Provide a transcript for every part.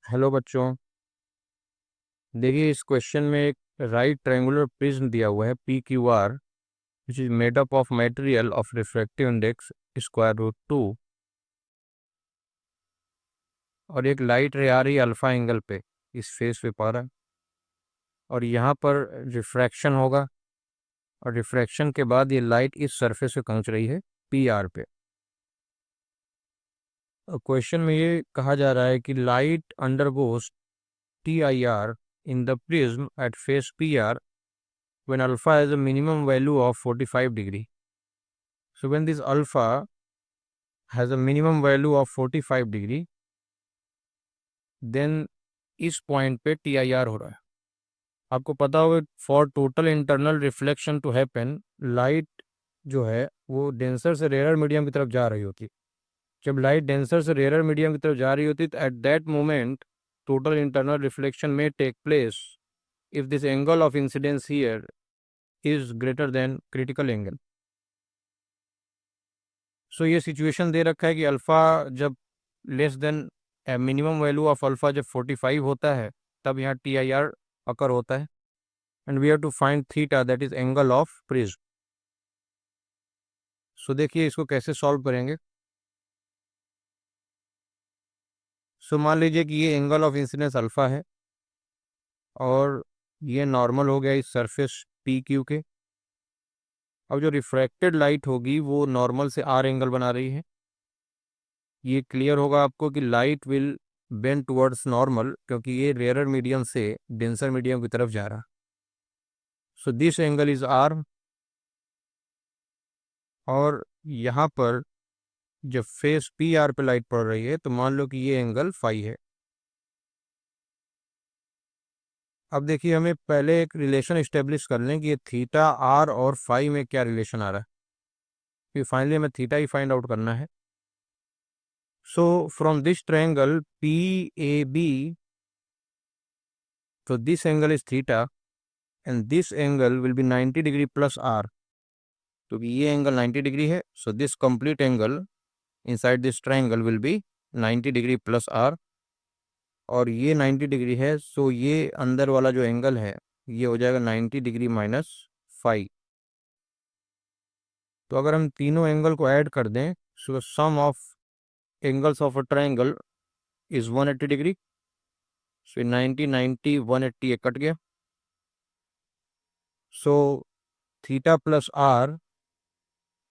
Hello बच्चों। देखिए इस क्वेश्चन में एक राइट ट्रायंगुलर प्रिज्म दिया हुआ है P Q R which is made up of material of refractive index √2 और एक लाइट रे आ रही है अल्फा एंगल पे इस फेस पे पा रहा है और यहाँ पर रिफ्रैक्शन होगा और रिफ्रैक्शन के बाद ये लाइट इस सरफेस पे पहुँच रही है पी आर पे। क्वेश्चन में ये कहा जा रहा है कि light undergoes T I R in the prism at face P R when alpha has a minimum value of 45 degree. So when this alpha has a minimum value of 45 degree, then इस point पे T I R हो रहा है। आपको पता होगा for total internal reflection to happen, light जो है वो डेंसर से रेयर मीडियम की तरफ जा रही होती। जब लाइट डेंसर से रेयर मीडियम की तरफ जा रही होती तो at that moment total internal reflection में take place if this angle of incidence here is greater than critical angle. So ये सिचुएशन दे रखा है कि अल्फ़ा जब less than minimum value of alpha जब 45 होता है तब यहाँ टी आई आर अकर होता है and we have to find theta that is angle of prism. So देखिए इसको कैसे सॉल्व करेंगे। सो मान लीजिए कि ये एंगल ऑफ इंसिडेंस अल्फ़ा है और ये नॉर्मल हो गया इस सरफेस पी क्यू के। अब जो रिफ्रैक्टेड लाइट होगी वो नॉर्मल से आर एंगल बना रही है। ये क्लियर होगा आपको कि light will bend towards normal क्योंकि ये रेयरर मीडियम से डेंसर मीडियम की तरफ जा रहा। So this angle is R और यहाँ पर जब फेस पी आर पे लाइट पड़ रही है तो मान लो कि ये एंगल फाई है। अब देखिए हमें पहले एक रिलेशन इस्टेब्लिश कर लें कि ये थीटा आर और फाई में क्या रिलेशन आ रहा है, फिर फाइनली हमें थीटा ही फाइंड आउट करना है। So from this triangle P A B, तो this angle is theta and this angle will be 90 degree plus r. तो ये एंगल 90 डिग्री है, so this complete angle inside this triangle will be 90 degree plus r और ये 90 degree है, सो ये अंदर वाला जो एंगल है ये हो जाएगा 90 डिग्री माइनस फाइव। तो अगर हम तीनों एंगल को ऐड कर दें so sum of angles of a triangle is 180 degree. So 90 90 180 ये कट गया। So theta plus r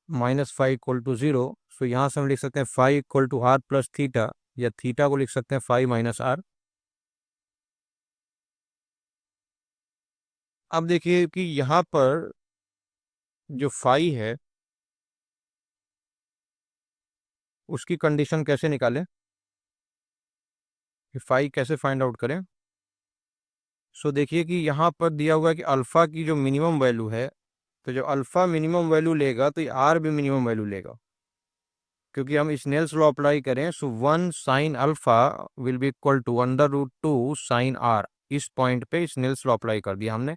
minus five equal to zero. So यहाँ से हम लिख सकते हैं five equal to r plus theta या थीटा को लिख सकते हैं फाइव माइनस आर। अब देखिए कि यहाँ पर जो फाई है उसकी कंडीशन कैसे निकालें, कि फाई कैसे फाइंड आउट करें। सो देखिए कि यहाँ पर दिया हुआ है कि अल्फ़ा की जो मिनिमम वैल्यू है, तो जब अल्फ़ा मिनिमम वैल्यू लेगा तो ये आर भी मिनिमम वैल्यू लेगा क्योंकि हम स्नेल्स लॉ अप्लाई करें। So 1 sine alpha will be equal to √2 sine R. इस पॉइंट पे स्नेल्स लॉ अप्लाई कर दिया हमने।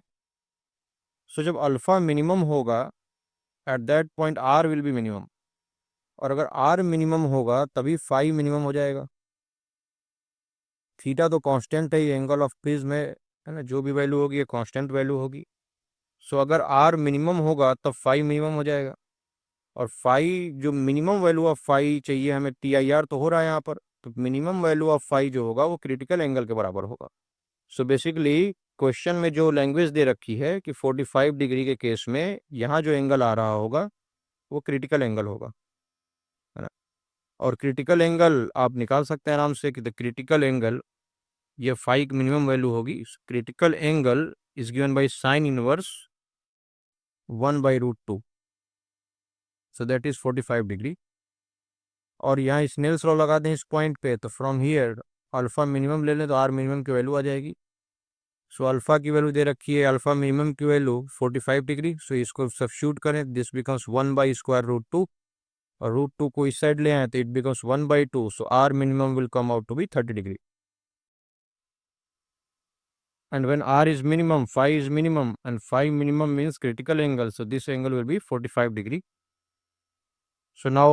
सो जब अल्फ़ा मिनिमम होगा at that point R will be minimum और अगर आर मिनिमम होगा तभी फाई मिनिमम हो जाएगा। थीटा तो कांस्टेंट है, ये एंगल ऑफ प्रिज्म है ना, जो भी वैल्यू होगी ये कांस्टेंट वैल्यू होगी। सो अगर आर मिनिमम होगा तब फाई मिनिमम हो जाएगा और फाई जो मिनिमम वैल्यू ऑफ फाई चाहिए हमें, टी आई आर तो हो रहा है यहाँ पर, तो मिनिमम वैल्यू ऑफ फाई जो होगा वो क्रिटिकल एंगल के बराबर होगा। सो बेसिकली क्वेश्चन में जो लैंग्वेज दे रखी है कि 45 डिग्री के केस में यहाँ जो एंगल आ रहा होगा वो क्रिटिकल एंगल होगा, है ना। और क्रिटिकल एंगल आप निकाल सकते हैं आराम से कि द क्रिटिकल एंगल, ये फाई की मिनिमम वैल्यू होगी। Critical angle is given by sine inverse 1/√2, so that is 45 degree. और यहाँ स्नेल्स लॉ लगा दें इस पॉइंट पे तो फ्रॉम हियर अल्फा मिनिमम ले लें तो आर मिनिमम की वैल्यू आ जाएगी। सो अल्फा की वैल्यू दे रखी है, अल्फा मिनिमम की वैल्यू 45 डिग्री। सो इसको सब्स्टिट्यूट करें, दिस बिकम्स 1/√2 और √2 को इस साइड ले आए तो it becomes 1/2। So R minimum will come out to be 30 degree and when r is minimum, phi is minimum and phi minimum means critical angle, so this angle will be 45 degree. So now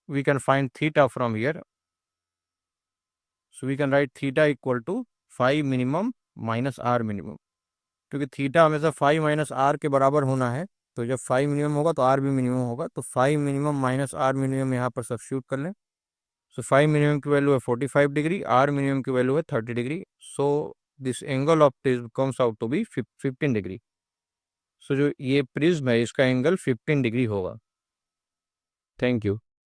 we can find theta from here. So we can write theta equal to five minimum minus R minimum, क्योंकि theta हमेशा five minus R के बराबर होना है। तो जब five minimum होगा तो आर भी मिनिमम होगा, तो five minimum minus R minimum यहाँ पर सब्स्टिट्यूट कर लें। सो फाइव मिनिमम की वैल्यू है 45 डिग्री, आर मिनिमम की वैल्यू है 30 degree. So this angle of prism comes out to be 15 degree. So जो ये प्रिज्म है इसका एंगल 15 डिग्री होगा। Thank you.